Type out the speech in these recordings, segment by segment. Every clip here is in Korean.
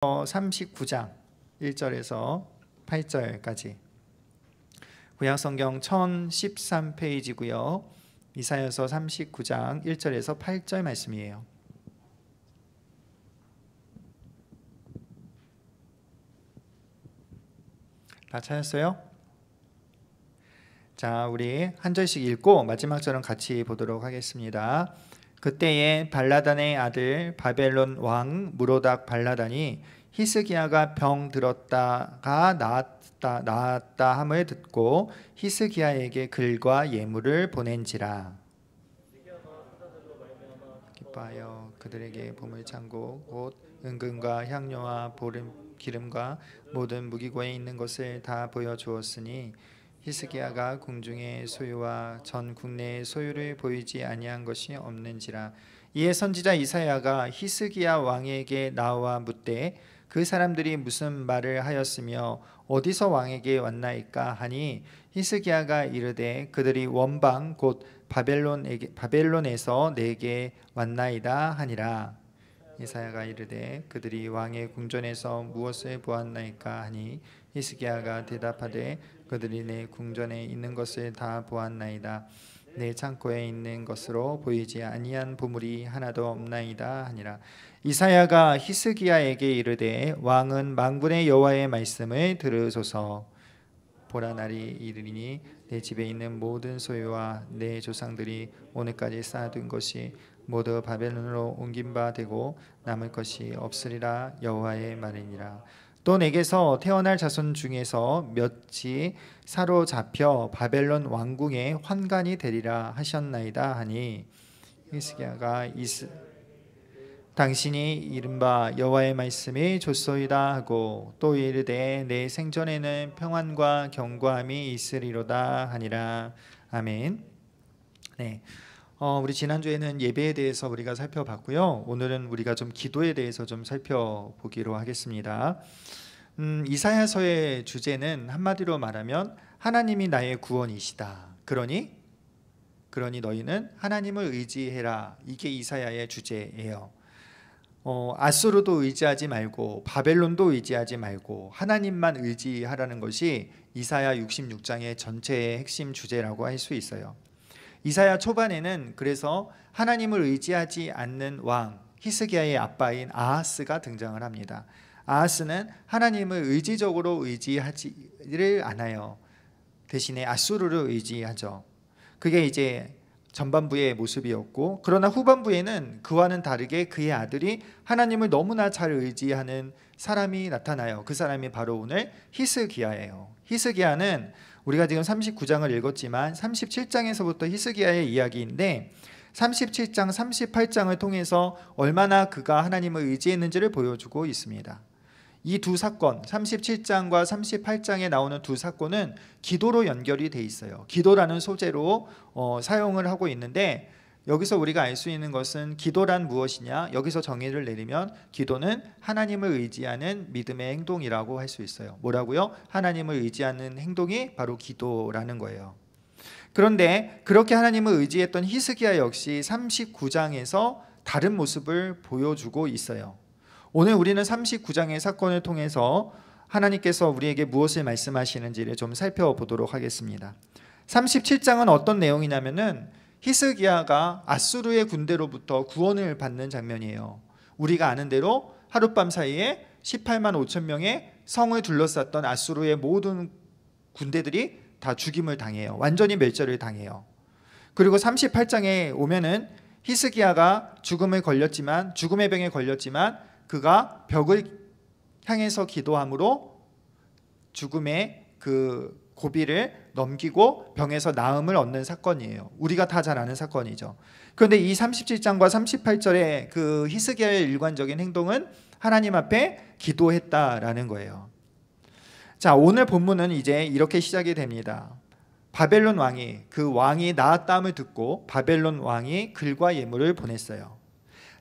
39장 1절에서 8절까지 구약성경 1013페이지고요. 이사야서 39장 1절에서 8절 말씀이에요. 다 찾았어요? 자, 우리 한 절씩 읽고 마지막 절은 같이 보도록 하겠습니다. 그때에 발라단의 아들 바벨론 왕 무로닥 발라단이 히스기야가 병 들었다가 나았다 함을 듣고 히스기야에게 글과 예물을 보낸지라. 기뻐하여 그들에게 보물창고 곧 은금과 향료와 보름 기름과 모든 무기고에 있는 것을 다 보여주었으니 히스기야가 궁중의 소유와 전 국내의 소유를 보이지 아니한 것이 없는지라. 이에 선지자 이사야가 히스기야 왕에게 나와 묻되 그 사람들이 무슨 말을 하였으며 어디서 왕에게 왔나이까 하니 히스기야가 이르되 그들이 원방 곧 바벨론에서 내게 왔나이다 하니라. 이사야가 이르되 그들이 왕의 궁전에서 무엇을 보았나이까 하니 히스기야가 대답하되 그들이 내 궁전에 있는 것을 다 보았나이다. 내 창고에 있는 것으로 보이지 아니한 보물이 하나도 없나이다 하니라. 이사야가 히스기야에게 이르되 왕은 만군의 여호와의 말씀을 들으소서. 보라 날이 이르리니 내 집에 있는 모든 소유와 내 조상들이 오늘까지 쌓아둔 것이 모두 바벨론으로 옮긴 바 되고 남을 것이 없으리라 여호와의 말이니라. 또 내게서 태어날 자손 중에서 몇이 사로잡혀 바벨론 왕궁의 환관이 되리라 하셨나이다 하니 히스기야가 당신이 이른바 여호와의 말씀이 좋소이다 하고 또 이르되 내 생전에는 평안과 견고함이 있으리로다 하니라. 아멘. 네. 우리 지난주에는 예배에 대해서 우리가 살펴봤고요. 오늘은 우리가 좀 기도에 대해서 좀 살펴보기로 하겠습니다. 이사야서의 주제는 한마디로 말하면 하나님이 나의 구원이시다. 그러니 너희는 하나님을 의지해라. 이게 이사야의 주제예요. 아수르도 의지하지 말고 바벨론도 의지하지 말고 하나님만 의지하라는 것이 이사야 66장의 전체의 핵심 주제라고 할 수 있어요. 이사야 초반에는 그래서 하나님을 의지하지 않는 왕 히스기야의 아빠인 아하스가 등장을 합니다. 아하스는 하나님을 의지적으로 의지하지를 않아요. 대신에 아수르를 의지하죠. 그게 이제 전반부의 모습이었고, 그러나 후반부에는 그와는 다르게 그의 아들이 하나님을 너무나 잘 의지하는 사람이 나타나요. 그 사람이 바로 오늘 히스기야예요. 히스기야는 우리가 지금 39장을 읽었지만 37장에서부터 히스기야의 이야기인데 37장, 38장을 통해서 얼마나 그가 하나님을 의지했는지를 보여주고 있습니다. 이 두 사건, 37장과 38장에 나오는 두 사건은 기도로 연결이 돼 있어요. 기도라는 소재로 사용을 하고 있는데 여기서 우리가 알 수 있는 것은 기도란 무엇이냐? 여기서 정의를 내리면 기도는 하나님을 의지하는 믿음의 행동이라고 할 수 있어요. 뭐라고요? 하나님을 의지하는 행동이 바로 기도라는 거예요. 그런데 그렇게 하나님을 의지했던 히스기야 역시 39장에서 다른 모습을 보여주고 있어요. 오늘 우리는 39장의 사건을 통해서 하나님께서 우리에게 무엇을 말씀하시는지를 좀 살펴보도록 하겠습니다. 37장은 어떤 내용이냐면은 히스기야가 아수르의 군대로부터 구원을 받는 장면이에요. 우리가 아는 대로 하룻밤 사이에 18만 5천 명의 성을 둘러쌌던 아수르의 모든 군대들이 다 죽임을 당해요. 완전히 멸절을 당해요. 그리고 38장에 오면은 히스기야가 죽음의 병에 걸렸지만 그가 벽을 향해서 기도함으로 죽음의 그 고비를 넘기고 병에서 나음을 얻는 사건이에요. 우리가 다 잘 아는 사건이죠. 그런데 이 37장과 38절의 그 히스기야의 일관적인 행동은 하나님 앞에 기도했다라는 거예요. 자, 오늘 본문은 이제 이렇게 시작이 됩니다. 바벨론 왕이, 그 왕이 나았다함을 듣고 바벨론 왕이 글과 예물을 보냈어요.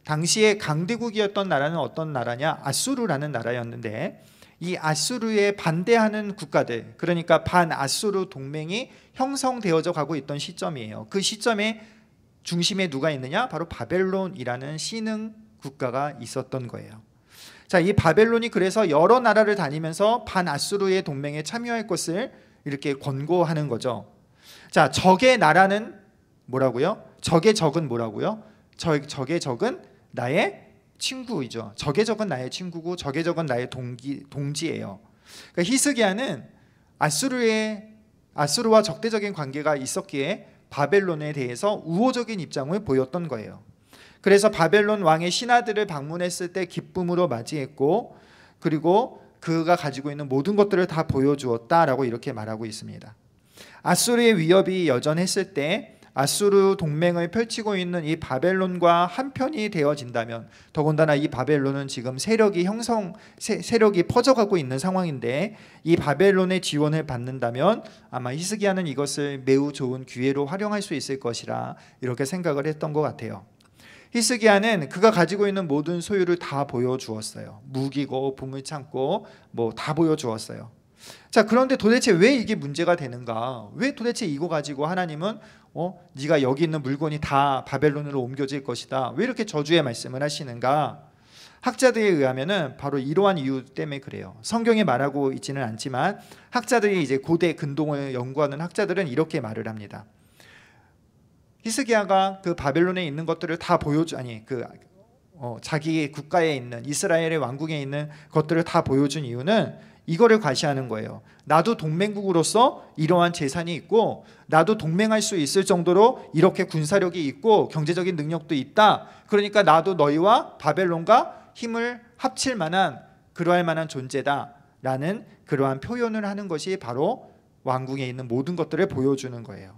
당시에 강대국이었던 나라는 어떤 나라냐? 아수르라는 나라였는데 이 아수르에 반대하는 국가들, 그러니까 반아수르 동맹이 형성되어져 가고 있던 시점이에요. 그 시점에 중심에 누가 있느냐? 바로 바벨론이라는 신흥 국가가 있었던 거예요. 자, 이 바벨론이 그래서 여러 나라를 다니면서 반아수르의 동맹에 참여할 것을 이렇게 권고하는 거죠. 자, 적의 나라는 뭐라고요? 적의 적은 뭐라고요? 적의 적은 나의 친구이죠. 적의 적은 나의 친구고 적의 적은 나의 동지예요. 그러니까 히스기야는 아수르와 적대적인 관계가 있었기에 바벨론에 대해서 우호적인 입장을 보였던 거예요. 그래서 바벨론 왕의 신하들을 방문했을 때 기쁨으로 맞이했고, 그리고 그가 가지고 있는 모든 것들을 다 보여주었다라고 이렇게 말하고 있습니다. 아수르의 위협이 여전했을 때 아수르 동맹을 펼치고 있는 이 바벨론과 한편이 되어진다면, 더군다나 이 바벨론은 지금 세력이 퍼져가고 있는 상황인데 이 바벨론의 지원을 받는다면 아마 히스기야는 이것을 매우 좋은 기회로 활용할 수 있을 것이라 이렇게 생각을 했던 것 같아요. 히스기야는 그가 가지고 있는 모든 소유를 다 보여주었어요. 무기고 보물창고 뭐 다 보여주었어요. 자, 그런데 도대체 왜 이게 문제가 되는가? 왜 도대체 이거 가지고 하나님은 네가 여기 있는 물건이 다 바벨론으로 옮겨질 것이다, 왜 이렇게 저주의 말씀을 하시는가? 학자들에 의하면은 바로 이러한 이유 때문에 그래요. 성경에 말하고 있지는 않지만 학자들이 이제 고대 근동을 연구하는 학자들은 이렇게 말을 합니다. 히스기야가 그 바벨론에 있는 것들을 다 자기 국가에 있는 이스라엘의 왕궁에 있는 것들을 다 보여준 이유는 이거를 과시하는 거예요. 나도 동맹국으로서 이러한 재산이 있고, 나도 동맹할 수 있을 정도로 이렇게 군사력이 있고 경제적인 능력도 있다. 그러니까 나도 너희와 바벨론과 힘을 합칠 만한 그러할 만한 존재다라는 그러한 표현을 하는 것이 바로 왕궁에 있는 모든 것들을 보여주는 거예요.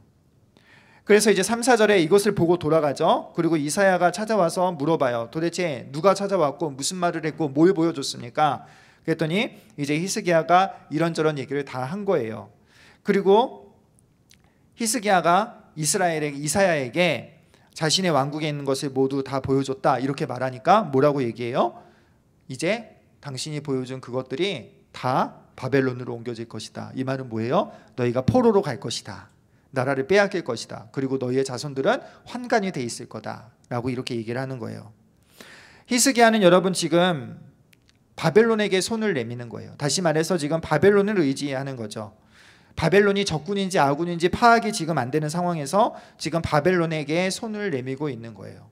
그래서 이제 3, 4절에 이것을 보고 돌아가죠. 그리고 이사야가 찾아와서 물어봐요. 도대체 누가 찾아왔고 무슨 말을 했고 뭘 보여줬습니까? 그랬더니 이제 히스기야가 이런저런 얘기를 다 한 거예요. 그리고 히스기야가 이사야에게 자신의 왕국에 있는 것을 모두 다 보여줬다 이렇게 말하니까 뭐라고 얘기해요? 이제 당신이 보여준 그것들이 다 바벨론으로 옮겨질 것이다. 이 말은 뭐예요? 너희가 포로로 갈 것이다. 나라를 빼앗길 것이다. 그리고 너희의 자손들은 환관이 돼 있을 거다 라고 이렇게 얘기를 하는 거예요. 히스기야는 여러분 지금 바벨론에게 손을 내미는 거예요. 다시 말해서 지금 바벨론을 의지하는 거죠. 바벨론이 적군인지 아군인지 파악이 지금 안 되는 상황에서 지금 바벨론에게 손을 내밀고 있는 거예요.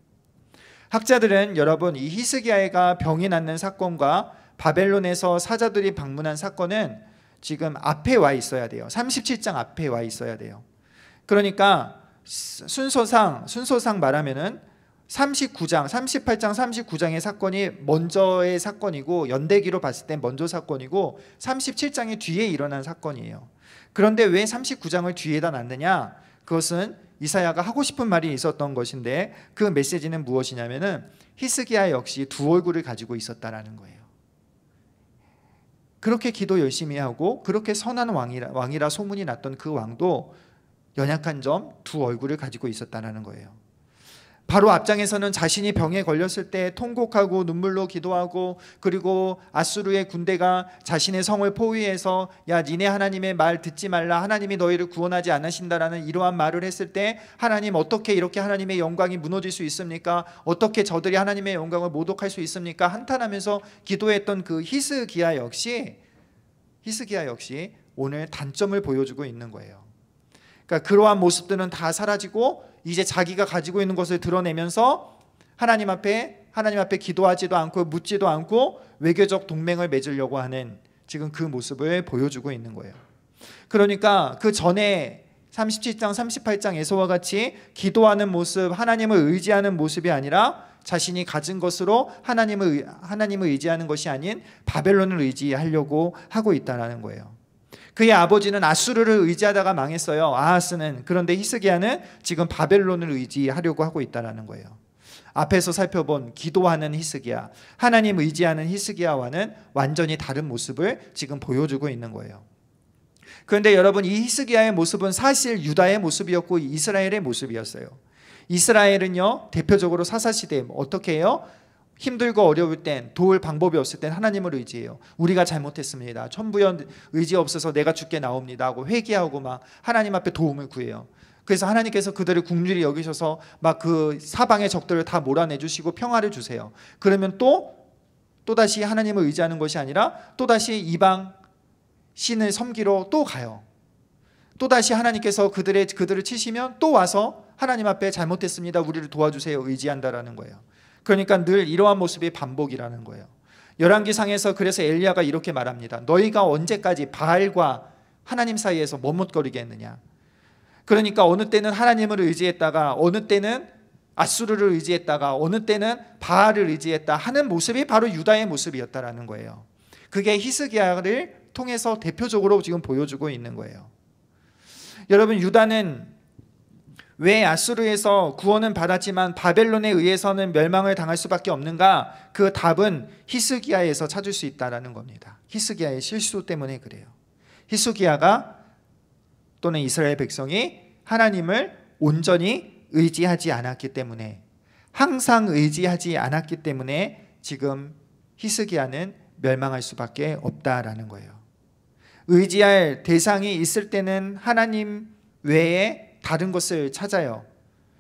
학자들은 여러분 이 히스기야가 병이 낫는 사건과 바벨론에서 사자들이 방문한 사건은 지금 앞에 와 있어야 돼요. 37장 앞에 와 있어야 돼요. 그러니까 순서상 말하면은 38장, 39장의 사건이 먼저의 사건이고, 연대기로 봤을 땐 먼저 사건이고 37장이 뒤에 일어난 사건이에요. 그런데 왜 39장을 뒤에다 놨느냐? 그것은 이사야가 하고 싶은 말이 있었던 것인데 그 메시지는 무엇이냐면은 히스기야 역시 두 얼굴을 가지고 있었다라는 거예요. 그렇게 기도 열심히 하고 그렇게 선한 왕이라 소문이 났던 그 왕도 연약한 점, 두 얼굴을 가지고 있었다는 거예요. 바로 앞장에서는 자신이 병에 걸렸을 때 통곡하고 눈물로 기도하고, 그리고 아수르의 군대가 자신의 성을 포위해서 야 니네 하나님의 말 듣지 말라, 하나님이 너희를 구원하지 않으신다라는 이러한 말을 했을 때 하나님 어떻게 이렇게 하나님의 영광이 무너질 수 있습니까? 어떻게 저들이 하나님의 영광을 모독할 수 있습니까? 한탄하면서 기도했던 그 히스기야 역시 오늘 단점을 보여주고 있는 거예요. 그러니까 그러한 모습들은 다 사라지고 이제 자기가 가지고 있는 것을 드러내면서 하나님 앞에 기도하지도 않고 묻지도 않고 외교적 동맹을 맺으려고 하는 지금 그 모습을 보여주고 있는 거예요. 그러니까 그 전에 37장 38장에서와 같이 기도하는 모습, 하나님을 의지하는 모습이 아니라 자신이 가진 것으로 하나님을 의지하는 것이 아닌 바벨론을 의지하려고 하고 있다는 거예요. 그의 아버지는 아수르를 의지하다가 망했어요, 아하스는. 그런데 히스기야는 지금 바벨론을 의지하려고 하고 있다는 거예요. 앞에서 살펴본 기도하는 히스기야, 하나님 의지하는 히스기야와는 완전히 다른 모습을 지금 보여주고 있는 거예요. 그런데 여러분 이 히스기야의 모습은 사실 유다의 모습이었고 이스라엘의 모습이었어요. 이스라엘은요 대표적으로 사사시대 어떻게 해요? 힘들고 어려울 땐, 도울 방법이 없을 땐 하나님을 의지해요. 우리가 잘못했습니다, 천부연 의지 없어서 내가 죽게 나옵니다 하고 회개하고 막 하나님 앞에 도움을 구해요. 그래서 하나님께서 그들을 긍휼히 여기셔서 막 그 사방의 적들을 다 몰아내주시고 평화를 주세요. 그러면 또 또다시 하나님을 의지하는 것이 아니라 또다시 이방 신을 섬기러 또 가요. 또다시 하나님께서 그들을 치시면 또 와서 하나님 앞에 잘못했습니다, 우리를 도와주세요, 의지한다라는 거예요. 그러니까 늘 이러한 모습이 반복이라는 거예요. 열왕기상에서 그래서 엘리야가 이렇게 말합니다. 너희가 언제까지 바알과 하나님 사이에서 머뭇거리겠느냐. 그러니까 어느 때는 하나님을 의지했다가 어느 때는 아수르를 의지했다가 어느 때는 바알을 의지했다 하는 모습이 바로 유다의 모습이었다라는 거예요. 그게 히스기야를 통해서 대표적으로 지금 보여주고 있는 거예요. 여러분, 유다는 왜 아수르에서 구원은 받았지만 바벨론에 의해서는 멸망을 당할 수밖에 없는가? 그 답은 히스기야에서 찾을 수 있다는 겁니다. 히스기야의 실수 때문에 그래요. 히스기야가 또는 이스라엘 백성이 하나님을 온전히 의지하지 않았기 때문에, 항상 의지하지 않았기 때문에 지금 히스기야는 멸망할 수밖에 없다라는 거예요. 의지할 대상이 있을 때는 하나님 외에 다른 것을 찾아요.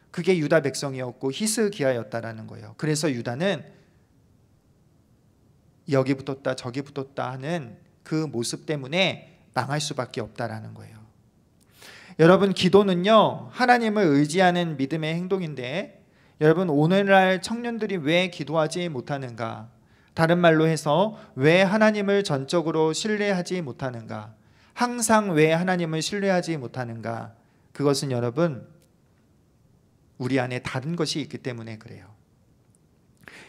그게 유다 백성이었고 히스기야였다라는 거예요. 그래서 유다는 여기 붙었다 저기 붙었다 하는 그 모습 때문에 망할 수밖에 없다라는 거예요. 여러분, 기도는요, 하나님을 의지하는 믿음의 행동인데, 여러분, 오늘날 청년들이 왜 기도하지 못하는가? 다른 말로 해서 왜 하나님을 전적으로 신뢰하지 못하는가? 항상 왜 하나님을 신뢰하지 못하는가? 그것은 여러분, 우리 안에 다른 것이 있기 때문에 그래요.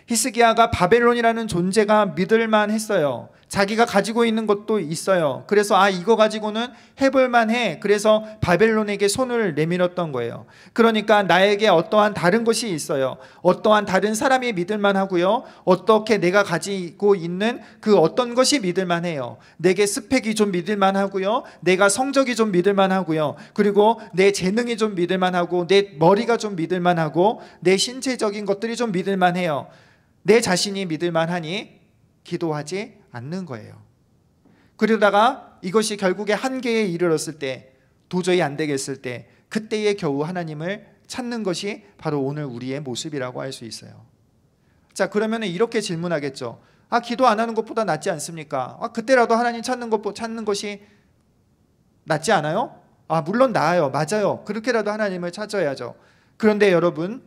히스기야가 바벨론이라는 존재가 믿을만 했어요. 자기가 가지고 있는 것도 있어요. 그래서 이거 가지고는 해볼만 해. 그래서 바벨론에게 손을 내밀었던 거예요. 그러니까 나에게 어떠한 다른 것이 있어요. 어떠한 다른 사람이 믿을만 하고요, 어떻게 내가 가지고 있는 그 어떤 것이 믿을만 해요. 내게 스펙이 좀 믿을만 하고요, 내가 성적이 좀 믿을만 하고요, 그리고 내 재능이 좀 믿을만 하고, 내 머리가 좀 믿을만 하고, 내 신체적인 것들이 좀 믿을만 해요. 내 자신이 믿을만 하니 기도하지 않는 거예요. 그러다가 이것이 결국에 한계에 이르렀을 때, 도저히 안 되겠을 때, 그때에 겨우 하나님을 찾는 것이 바로 오늘 우리의 모습이라고 할 수 있어요. 자, 그러면 이렇게 질문하겠죠. 기도 안 하는 것보다 낫지 않습니까? 그때라도 하나님 찾는 것이 낫지 않아요? 물론 나아요. 맞아요. 그렇게라도 하나님을 찾아야죠. 그런데 여러분,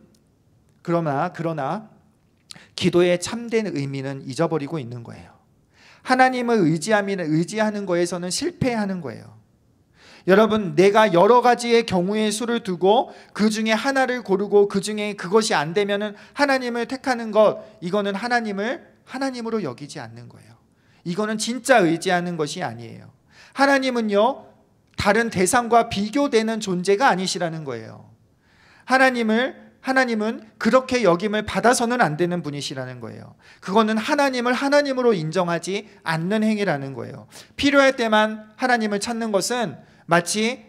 그러나 기도의 참된 의미는 잊어버리고 있는 거예요. 하나님을 의지하는 거에서는 실패하는 거예요. 여러분, 내가 여러 가지의 경우의 수를 두고 그 중에 하나를 고르고 그 중에 그것이 안 되면은 하나님을 택하는 것, 이거는 하나님으로 여기지 않는 거예요. 이거는 진짜 의지하는 것이 아니에요. 하나님은요, 다른 대상과 비교되는 존재가 아니시라는 거예요. 하나님은 그렇게 여김을 받아서는 안 되는 분이시라는 거예요. 그거는 하나님을 하나님으로 인정하지 않는 행위라는 거예요. 필요할 때만 하나님을 찾는 것은 마치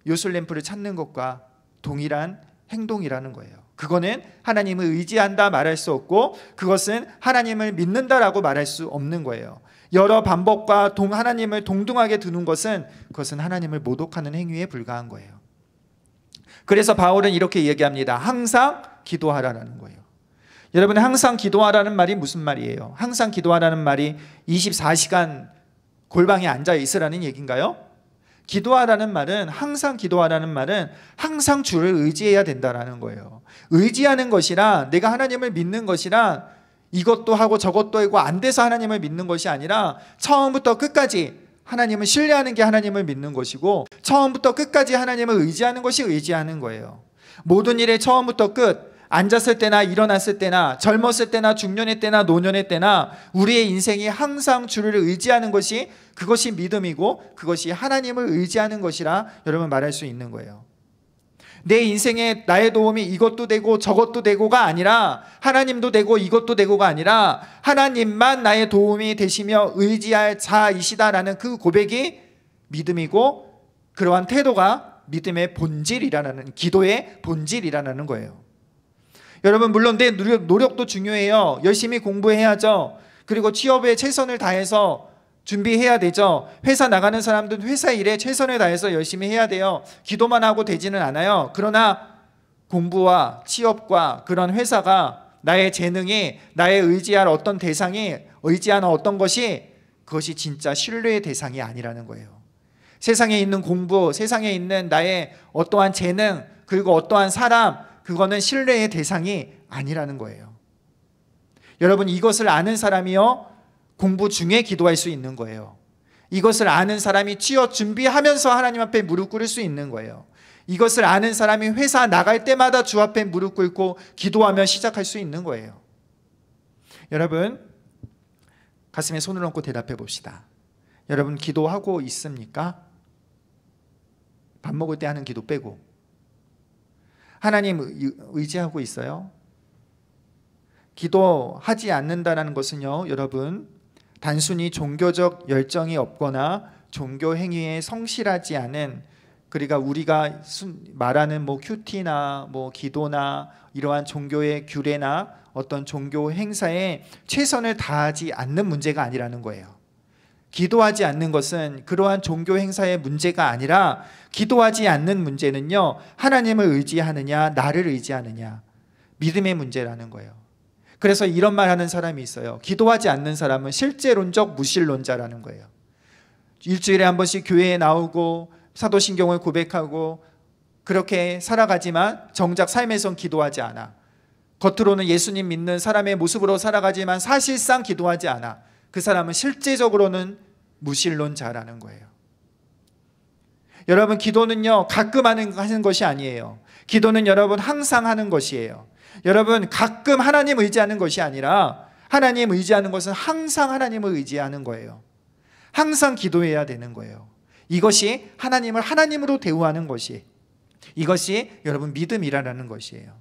요술램프를 찾는 것과 동일한 행동이라는 거예요. 그거는 하나님을 의지한다 말할 수 없고, 그것은 하나님을 믿는다라고 말할 수 없는 거예요. 여러 방법과 하나님을 동등하게 두는 것은 그것은 하나님을 모독하는 행위에 불과한 거예요. 그래서 바울은 이렇게 얘기합니다. 항상 기도하라는 거예요. 여러분, 항상 기도하라는 말이 무슨 말이에요? 항상 기도하라는 말이 24시간 골방에 앉아 있으라는 얘기인가요? 기도하라는 말은, 항상 기도하라는 말은 항상 주를 의지해야 된다라는 거예요. 의지하는 것이라, 내가 하나님을 믿는 것이라 이것도 하고 저것도 하고 안 돼서 하나님을 믿는 것이 아니라, 처음부터 끝까지 하나님을 신뢰하는 게 하나님을 믿는 것이고, 처음부터 끝까지 하나님을 의지하는 것이 의지하는 거예요. 모든 일의 처음부터 끝, 앉았을 때나 일어났을 때나 젊었을 때나 중년의 때나 노년의 때나 우리의 인생이 항상 주를 의지하는 것이, 그것이 믿음이고 그것이 하나님을 의지하는 것이라 여러분 말할 수 있는 거예요. 내 인생에 나의 도움이 이것도 되고 저것도 되고가 아니라, 하나님도 되고 이것도 되고가 아니라 하나님만 나의 도움이 되시며 의지할 자이시다라는 그 고백이 믿음이고, 그러한 태도가 믿음의 본질이라는, 기도의 본질이라는 거예요. 여러분, 물론 내 노력도 중요해요. 열심히 공부해야죠. 그리고 취업에 최선을 다해서 준비해야 되죠. 회사 나가는 사람들은 회사 일에 최선을 다해서 열심히 해야 돼요. 기도만 하고 되지는 않아요. 그러나 공부와 취업과 그런 회사가 나의 재능이, 나의 의지할 어떤 대상이, 의지하는 어떤 것이, 그것이 진짜 신뢰의 대상이 아니라는 거예요. 세상에 있는 공부, 세상에 있는 나의 어떠한 재능, 그리고 어떠한 사람, 그거는 신뢰의 대상이 아니라는 거예요. 여러분, 이것을 아는 사람이요, 공부 중에 기도할 수 있는 거예요. 이것을 아는 사람이 취업 준비하면서 하나님 앞에 무릎 꿇을 수 있는 거예요. 이것을 아는 사람이 회사 나갈 때마다 주 앞에 무릎 꿇고 기도하며 시작할 수 있는 거예요. 여러분, 가슴에 손을 얹고 대답해 봅시다. 여러분, 기도하고 있습니까? 밥 먹을 때 하는 기도 빼고. 하나님 의지하고 있어요? 기도하지 않는다는 것은요, 여러분, 단순히 종교적 열정이 없거나 종교 행위에 성실하지 않은, 그러니까 우리가 말하는 큐티나 기도나 이러한 종교의 규례나 어떤 종교 행사에 최선을 다하지 않는 문제가 아니라는 거예요. 기도하지 않는 것은 그러한 종교 행사의 문제가 아니라, 기도하지 않는 문제는요, 하나님을 의지하느냐 나를 의지하느냐, 믿음의 문제라는 거예요. 그래서 이런 말 하는 사람이 있어요. 기도하지 않는 사람은 실제론적 무신론자라는 거예요. 일주일에 한 번씩 교회에 나오고 사도신경을 고백하고 그렇게 살아가지만 정작 삶에선 기도하지 않아. 겉으로는 예수님 믿는 사람의 모습으로 살아가지만 사실상 기도하지 않아. 그 사람은 실제적으로는 무신론자라는 거예요. 여러분, 기도는요, 가끔 하는 것이 아니에요. 기도는 여러분 항상 하는 것이에요. 여러분, 가끔 하나님 의지하는 것이 아니라, 하나님 의지하는 것은 항상 하나님을 의지하는 거예요. 항상 기도해야 되는 거예요. 이것이 하나님을 하나님으로 대우하는 것이, 이것이 여러분 믿음이라는 것이에요.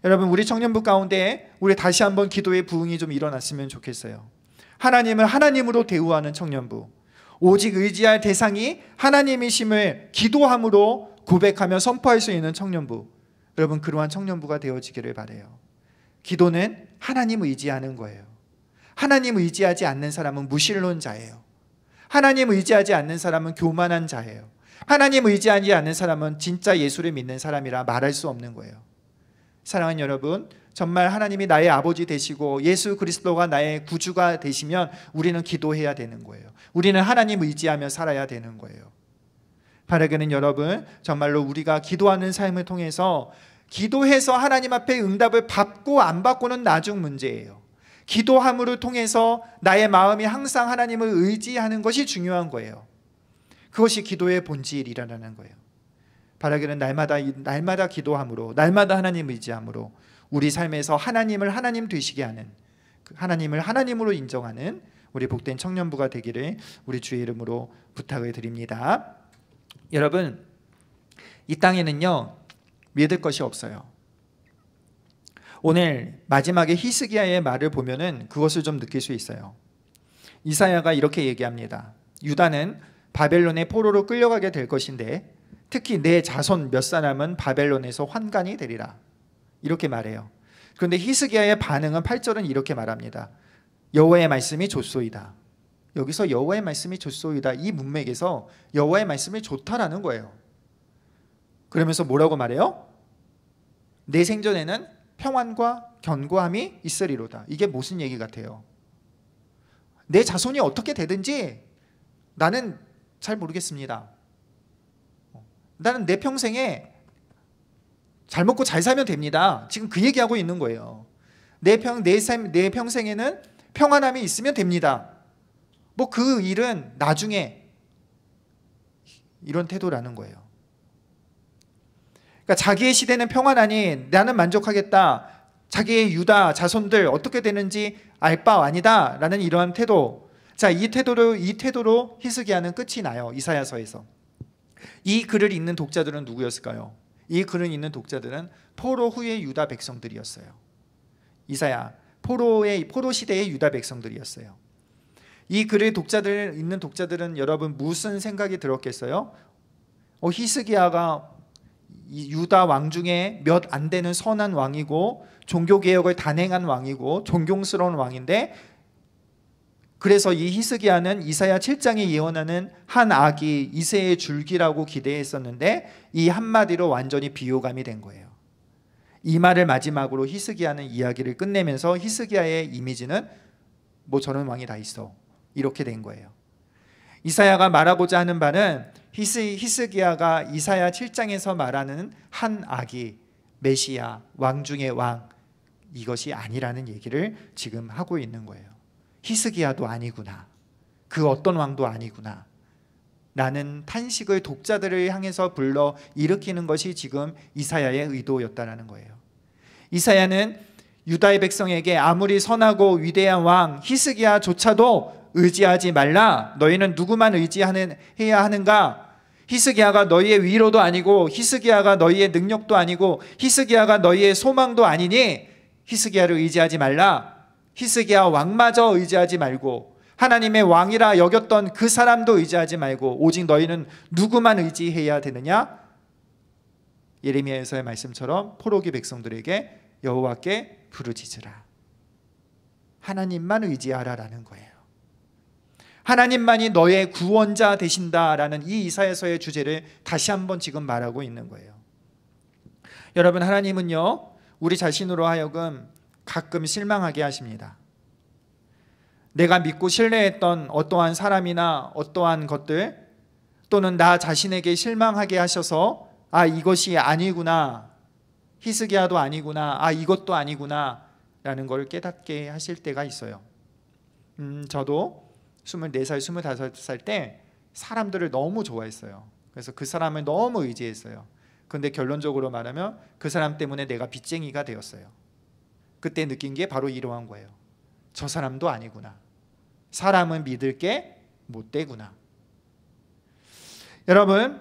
여러분, 우리 청년부 가운데 우리 다시 한번 기도의 부흥이 좀 일어났으면 좋겠어요. 하나님을 하나님으로 대우하는 청년부, 오직 의지할 대상이 하나님이심을 기도함으로 고백하며 선포할 수 있는 청년부, 여러분, 그러한 청년부가 되어지기를 바라요. 기도는 하나님 의지하는 거예요. 하나님 의지하지 않는 사람은 무신론자예요. 하나님 의지하지 않는 사람은 교만한 자예요. 하나님 의지하지 않는 사람은 진짜 예수를 믿는 사람이라 말할 수 없는 거예요. 사랑하는 여러분, 정말 하나님이 나의 아버지 되시고 예수 그리스도가 나의 구주가 되시면 우리는 기도해야 되는 거예요. 우리는 하나님 의지하며 살아야 되는 거예요. 바라기는 여러분, 정말로 우리가 기도하는 삶을 통해서, 기도해서 하나님 앞에 응답을 받고 안 받고는 나중 문제예요. 기도함으로 통해서 나의 마음이 항상 하나님을 의지하는 것이 중요한 거예요. 그것이 기도의 본질이라는 거예요. 바라기는 날마다 기도함으로, 날마다 하나님 의지함으로 우리 삶에서 하나님을 하나님 되시게 하는, 하나님을 하나님으로 인정하는 우리 복된 청년부가 되기를 우리 주의 이름으로 부탁을 드립니다. 여러분, 이 땅에는요, 믿을 것이 없어요. 오늘 마지막에 히스기야의 말을 보면은 그것을 좀 느낄 수 있어요. 이사야가 이렇게 얘기합니다. 유다는 바벨론의 포로로 끌려가게 될 것인데 특히 내 자손 몇 사람은 바벨론에서 환관이 되리라, 이렇게 말해요. 그런데 히스기야의 반응은 8절은 이렇게 말합니다. 여호와의 말씀이 좋소이다. 여기서 여호와의 말씀이 좋소이다, 이 문맥에서 여호와의 말씀이 좋다라는 거예요. 그러면서 뭐라고 말해요? 내 생전에는 평안과 견고함이 있으리로다. 이게 무슨 얘기 같아요? 내 자손이 어떻게 되든지 나는 잘 모르겠습니다. 나는 내 평생에 잘 먹고 잘 살면 됩니다. 지금 그 얘기하고 있는 거예요. 내 평생에는 평안함이 있으면 됩니다. 그 일은 나중에, 이런 태도라는 거예요. 그러니까 자기의 시대는 평안하니 나는 만족하겠다, 자기의 유다 자손들 어떻게 되는지 알 바 아니다 라는 이러한 태도. 자, 이 태도로 히스기야는 끝이 나요. 이사야서에서. 이 글을 읽는 독자들은 누구였을까요? 이 글을 읽는 독자들은 포로 후의 유다 백성들이었어요. 이사야, 포로 시대의 유다 백성들이었어요. 이 글을 읽는 독자들은 여러분 무슨 생각이 들었겠어요? 히스기야가 유다 왕 중에 몇 안 되는 선한 왕이고 종교개혁을 단행한 왕이고 존경스러운 왕인데, 그래서 이 히스기야는 이사야 7장에 예언하는 한 아기, 이새의 줄기라고 기대했었는데 이 한마디로 완전히 비호감이 된 거예요. 이 말을 마지막으로 히스기야는 이야기를 끝내면서 히스기야의 이미지는 뭐 저런 왕이 다 있어, 이렇게 된 거예요. 이사야가 말하고자 하는 바는 히스기야가 이사야 7장에서 말하는 한 아기, 메시아, 왕 중의 왕, 이것이 아니라는 얘기를 지금 하고 있는 거예요. 히스기야도 아니구나, 그 어떤 왕도 아니구나 라는 탄식을 독자들을 향해서 불러 일으키는 것이 지금 이사야의 의도였다라는 거예요. 이사야는 유다의 백성에게 아무리 선하고 위대한 왕 히스기야조차도 의지하지 말라, 너희는 누구만 의지해야 하는가? 히스기야가 너희의 위로도 아니고 히스기야가 너희의 능력도 아니고 히스기야가 너희의 소망도 아니니 히스기야를 의지하지 말라. 히스기야 왕마저 의지하지 말고 하나님의 왕이라 여겼던 그 사람도 의지하지 말고 오직 너희는 누구만 의지해야 되느냐? 예레미야에서의 말씀처럼 포로기 백성들에게 여호와께 부르짖으라, 하나님만 의지하라라는 거예요. 하나님만이 너의 구원자 되신다라는 이 이사야서의 주제를 다시 한번 지금 말하고 있는 거예요. 여러분, 하나님은요 우리 자신으로 하여금 가끔 실망하게 하십니다. 내가 믿고 신뢰했던 어떠한 사람이나 어떠한 것들, 또는 나 자신에게 실망하게 하셔서 아 이것이 아니구나, 히스기야도 아니구나, 아 이것도 아니구나 라는 걸 깨닫게 하실 때가 있어요. 저도 24살, 25살 때 사람들을 너무 좋아했어요. 그래서 그 사람을 너무 의지했어요. 근데 결론적으로 말하면 그 사람 때문에 내가 빚쟁이가 되었어요. 그때 느낀 게 바로 이러한 거예요. 저 사람도 아니구나, 사람은 믿을 게 못 되구나. 여러분,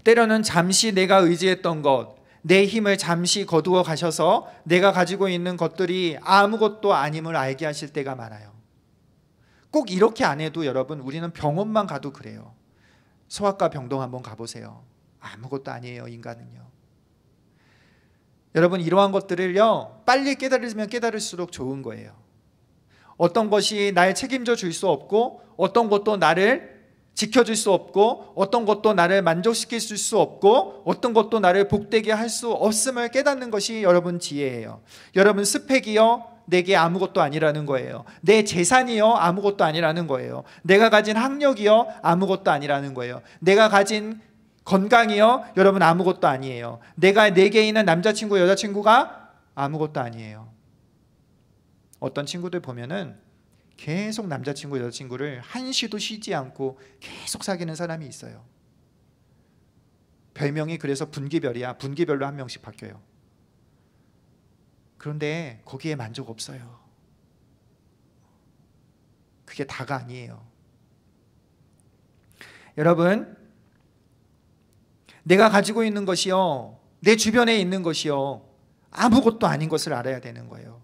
때로는 잠시 내가 의지했던 것, 내 힘을 잠시 거두어 가셔서 내가 가지고 있는 것들이 아무것도 아님을 알게 하실 때가 많아요. 꼭 이렇게 안 해도 여러분, 우리는 병원만 가도 그래요. 소아과 병동 한번 가보세요. 아무것도 아니에요, 인간은요. 여러분, 이러한 것들을요 빨리 깨달으면 깨달을수록 좋은 거예요. 어떤 것이 날 책임져 줄 수 없고, 어떤 것도 나를 지켜줄 수 없고, 어떤 것도 나를 만족시킬 수 없고, 어떤 것도 나를 복되게 할 수 없음을 깨닫는 것이 여러분 지혜예요. 여러분, 스펙이요 내게 아무것도 아니라는 거예요. 내 재산이요 아무것도 아니라는 거예요. 내가 가진 학력이요 아무것도 아니라는 거예요. 내가 가진 건강이요 여러분 아무것도 아니에요. 내게 있는 남자친구 여자친구가 아무것도 아니에요. 어떤 친구들 보면은 계속 남자친구 여자친구를 한시도 쉬지 않고 계속 사귀는 사람이 있어요. 별명이 그래서 분기별이야. 분기별로 한 명씩 바뀌어요. 그런데 거기에 만족 없어요. 그게 다가 아니에요. 여러분, 내가 가지고 있는 것이요, 내 주변에 있는 것이요 아무것도 아닌 것을 알아야 되는 거예요.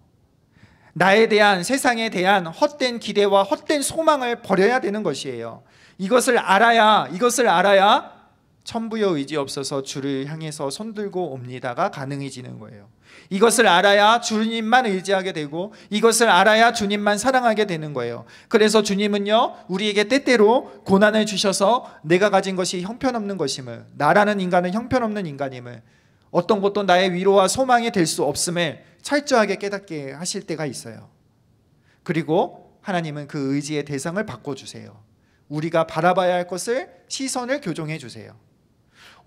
나에 대한, 세상에 대한 헛된 기대와 헛된 소망을 버려야 되는 것이에요. 이것을 알아야 천부여 의지 없어서 주를 향해서 손들고 옵니다가 가능해지는 거예요. 이것을 알아야 주님만 의지하게 되고, 이것을 알아야 주님만 사랑하게 되는 거예요. 그래서 주님은요 우리에게 때때로 고난을 주셔서 내가 가진 것이 형편없는 것임을, 나라는 인간은 형편없는 인간임을, 어떤 것도 나의 위로와 소망이 될 수 없음을 철저하게 깨닫게 하실 때가 있어요. 그리고 하나님은 그 의지의 대상을 바꿔주세요. 우리가 바라봐야 할 것을, 시선을 교정해 주세요.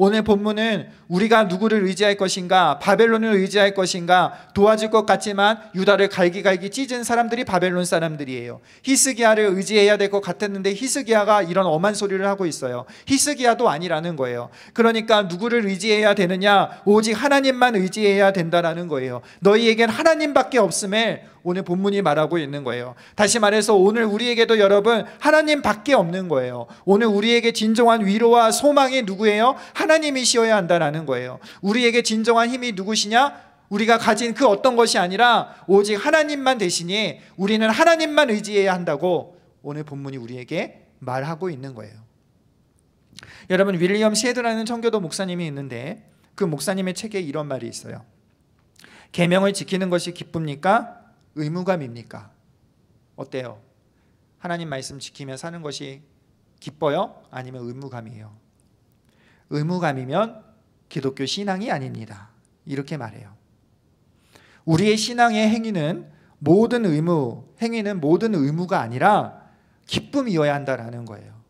오늘 본문은 우리가 누구를 의지할 것인가, 바벨론을 의지할 것인가, 도와줄 것 같지만 유다를 갈기갈기 찢은 사람들이 바벨론 사람들이에요. 히스기야를 의지해야 될 것 같았는데 히스기야가 이런 엄한 소리를 하고 있어요. 히스기야도 아니라는 거예요. 그러니까 누구를 의지해야 되느냐? 오직 하나님만 의지해야 된다라는 거예요. 너희에겐 하나님밖에 없음을 오늘 본문이 말하고 있는 거예요. 다시 말해서 오늘 우리에게도 여러분 하나님밖에 없는 거예요. 오늘 우리에게 진정한 위로와 소망이 누구예요? 하나님이시어야 한다라는 거예요. 우리에게 진정한 힘이 누구시냐? 우리가 가진 그 어떤 것이 아니라 오직 하나님만 되시니 우리는 하나님만 의지해야 한다고 오늘 본문이 우리에게 말하고 있는 거예요. 여러분, 윌리엄 셰드라는 청교도 목사님이 있는데 그 목사님의 책에 이런 말이 있어요. 계명을 지키는 것이 기쁩니까? 의무감입니까? 어때요? 하나님 말씀 지키며 사는 것이 기뻐요? 아니면 의무감이에요? 의무감이면 기독교 신앙이 아닙니다. 이렇게 말해요. 우리의 신앙의 행위는 모든 의무가 아니라 기쁨이어야 한다라는 거예요.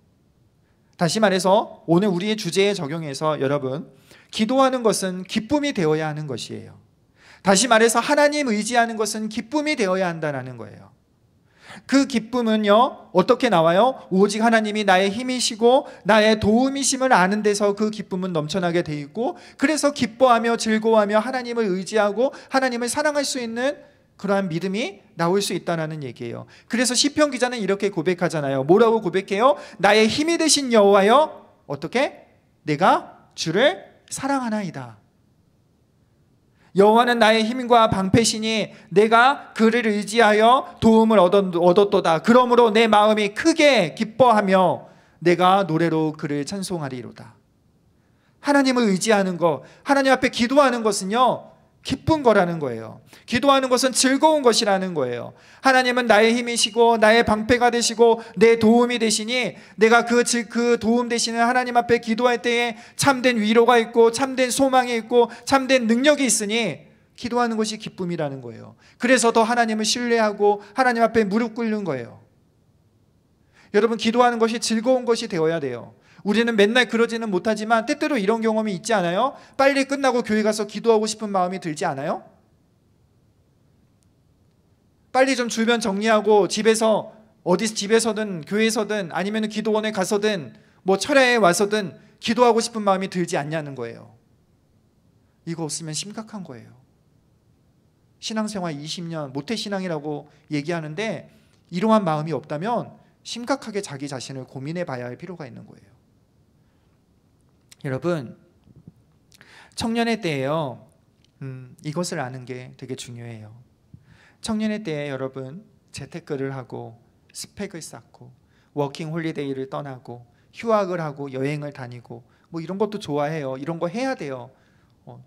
다시 말해서 오늘 우리의 주제에 적용해서 여러분, 기도하는 것은 기쁨이 되어야 하는 것이에요. 다시 말해서 하나님 의지하는 것은 기쁨이 되어야 한다는 거예요. 그 기쁨은요, 어떻게 나와요? 오직 하나님이 나의 힘이시고 나의 도움이심을 아는 데서 그 기쁨은 넘쳐나게 돼 있고, 그래서 기뻐하며 즐거워하며 하나님을 의지하고 하나님을 사랑할 수 있는 그러한 믿음이 나올 수 있다는 얘기예요. 그래서 시편 기자는 이렇게 고백하잖아요. 뭐라고 고백해요? 나의 힘이 되신 여호와여, 어떻게? 내가 주를 사랑하나이다. 여호와는 나의 힘과 방패시니 내가 그를 의지하여 도움을 얻었도다. 그러므로 내 마음이 크게 기뻐하며 내가 노래로 그를 찬송하리로다. 하나님을 의지하는 것, 하나님 앞에 기도하는 것은요, 기쁜 거라는 거예요. 기도하는 것은 즐거운 것이라는 거예요. 하나님은 나의 힘이시고 나의 방패가 되시고 내 도움이 되시니 내가 그 도움 되시는 하나님 앞에 기도할 때에 참된 위로가 있고 참된 소망이 있고 참된 능력이 있으니 기도하는 것이 기쁨이라는 거예요. 그래서 더 하나님을 신뢰하고 하나님 앞에 무릎 꿇는 거예요. 여러분, 기도하는 것이 즐거운 것이 되어야 돼요. 우리는 맨날 그러지는 못하지만 때때로 이런 경험이 있지 않아요? 빨리 끝나고 교회 가서 기도하고 싶은 마음이 들지 않아요? 빨리 좀 주변 정리하고 집에서든 교회에서든 아니면 기도원에 가서든 철야에 와서든 기도하고 싶은 마음이 들지 않냐는 거예요. 이거 없으면 심각한 거예요. 신앙생활 20년 모태신앙이라고 얘기하는데 이러한 마음이 없다면 심각하게 자기 자신을 고민해 봐야 할 필요가 있는 거예요. 여러분, 청년의 때에요, 이것을 아는 게 되게 중요해요. 청년의 때에 여러분, 재테크를 하고 스펙을 쌓고 워킹 홀리데이를 떠나고 휴학을 하고 여행을 다니고 이런 것도 좋아해요. 이런 거 해야 돼요.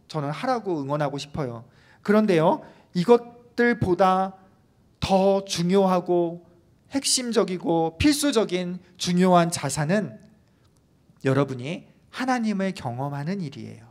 저는 하라고 응원하고 싶어요. 그런데요, 이것들보다 더 중요하고 핵심적이고 필수적인 중요한 자산은 여러분이 하나님을 경험하는 일이에요.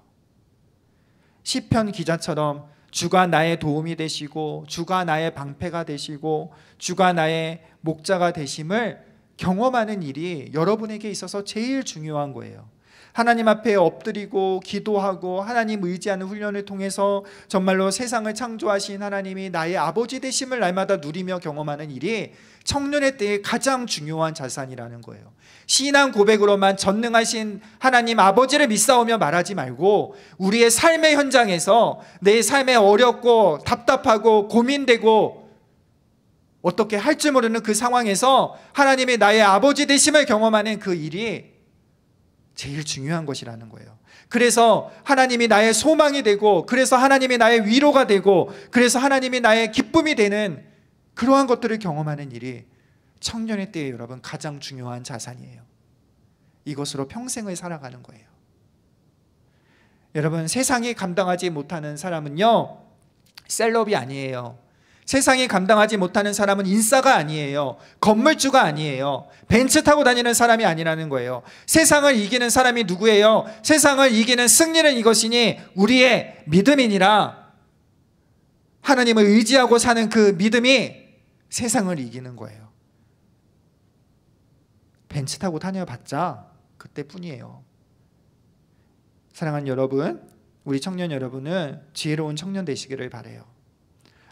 시편 기자처럼 주가 나의 도움이 되시고 주가 나의 방패가 되시고 주가 나의 목자가 되심을 경험하는 일이 여러분에게 있어서 제일 중요한 거예요. 하나님 앞에 엎드리고 기도하고 하나님 의지하는 훈련을 통해서 정말로 세상을 창조하신 하나님이 나의 아버지 되심을 날마다 누리며 경험하는 일이 청년의 때에 가장 중요한 자산이라는 거예요. 신앙 고백으로만 전능하신 하나님 아버지를 믿사오며 말하지 말고 우리의 삶의 현장에서 내 삶에 어렵고 답답하고 고민되고 어떻게 할 줄 모르는 그 상황에서 하나님이 나의 아버지 되심을 경험하는 그 일이 제일 중요한 것이라는 거예요. 그래서 하나님이 나의 소망이 되고 그래서 하나님이 나의 위로가 되고 그래서 하나님이 나의 기쁨이 되는 그러한 것들을 경험하는 일이 청년의 때에 여러분 가장 중요한 자산이에요. 이것으로 평생을 살아가는 거예요. 여러분, 세상이 감당하지 못하는 사람은요, 셀럽이 아니에요. 세상이 감당하지 못하는 사람은 인싸가 아니에요. 건물주가 아니에요. 벤츠 타고 다니는 사람이 아니라는 거예요. 세상을 이기는 사람이 누구예요? 세상을 이기는 승리는 이것이니 우리의 믿음이니라. 하나님을 의지하고 사는 그 믿음이 세상을 이기는 거예요. 벤츠 타고 다녀봤자 그때뿐이에요. 사랑하는 여러분, 우리 청년 여러분은 지혜로운 청년 되시기를 바라요.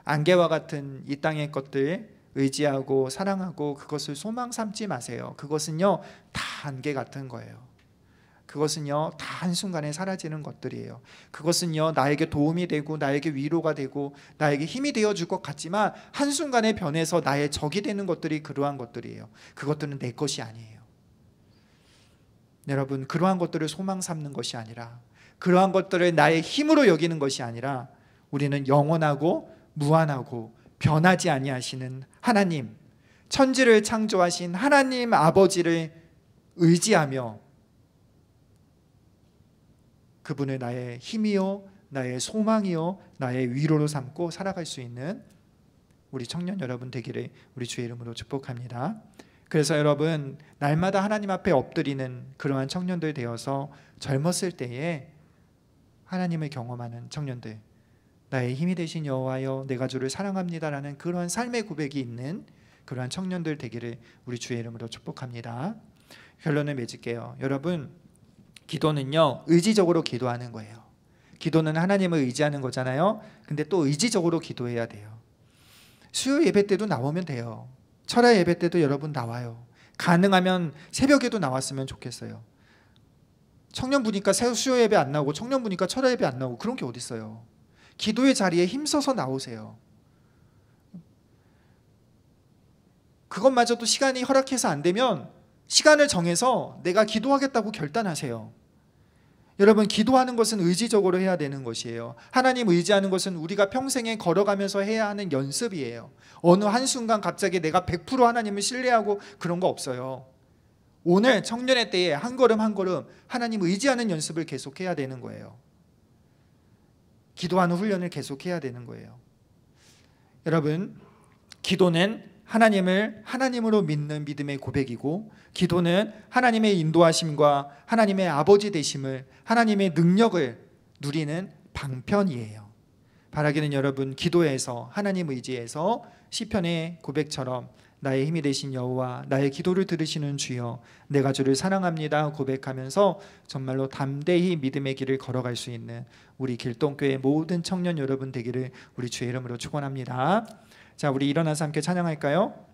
안개와 같은 이 땅의 것들 의지하고 사랑하고 그것을 소망 삼지 마세요. 그것은요 다 안개 같은 거예요. 그것은요 다 한순간에 사라지는 것들이에요. 그것은요 나에게 도움이 되고 나에게 위로가 되고 나에게 힘이 되어줄 것 같지만 한순간에 변해서 나의 적이 되는 것들이 그러한 것들이에요. 그것들은 내 것이 아니에요. 여러분, 그러한 것들을 소망 삼는 것이 아니라, 그러한 것들을 나의 힘으로 여기는 것이 아니라 우리는 영원하고 무한하고 변하지 아니하시는 하나님, 천지를 창조하신 하나님 아버지를 의지하며 그분을 나의 힘이요 나의 소망이요 나의 위로로 삼고 살아갈 수 있는 우리 청년 여러분 되기를 우리 주의 이름으로 축복합니다. 그래서 여러분, 날마다 하나님 앞에 엎드리는 그러한 청년들 되어서 젊었을 때에 하나님을 경험하는 청년들 나의 힘이 되신 여호와여 내가 주를 사랑합니다라는 그런 삶의 고백이 있는 그러한 청년들 되기를 우리 주의 이름으로 축복합니다. 결론을 맺을게요. 여러분, 기도는요 의지적으로 기도하는 거예요. 기도는 하나님을 의지하는 거잖아요. 근데 또 의지적으로 기도해야 돼요. 수요 예배 때도 나오면 돼요. 철야 예배 때도 여러분 나와요. 가능하면 새벽에도 나왔으면 좋겠어요. 청년 부니까 수요 예배 안 나오고 청년 부니까 철야 예배 안 나오고 그런 게 어디 있어요. 기도의 자리에 힘써서 나오세요. 그것마저도 시간이 허락해서 안 되면 시간을 정해서 내가 기도하겠다고 결단하세요. 여러분, 기도하는 것은 의지적으로 해야 되는 것이에요. 하나님 의지하는 것은 우리가 평생에 걸어가면서 해야 하는 연습이에요. 어느 한순간 갑자기 내가 100% 하나님을 신뢰하고 그런 거 없어요. 오늘 청년의 때에 한 걸음 한 걸음 하나님 의지하는 연습을 계속해야 되는 거예요. 기도하는 훈련을 계속해야 되는 거예요. 여러분, 기도는 하나님을 하나님으로 믿는 믿음의 고백이고, 기도는 하나님의 인도하심과 하나님의 아버지 되심을, 하나님의 능력을 누리는 방편이에요. 바라기는 여러분, 기도에서 하나님 의지에서 시편의 고백처럼 나의 힘이 되신 여호와 나의 기도를 들으시는 주여 내가 주를 사랑합니다 고백하면서 정말로 담대히 믿음의 길을 걸어갈 수 있는 우리 길동교회 모든 청년 여러분 되기를 우리 주의 이름으로 축원합니다. 자, 우리 일어나서 함께 찬양할까요?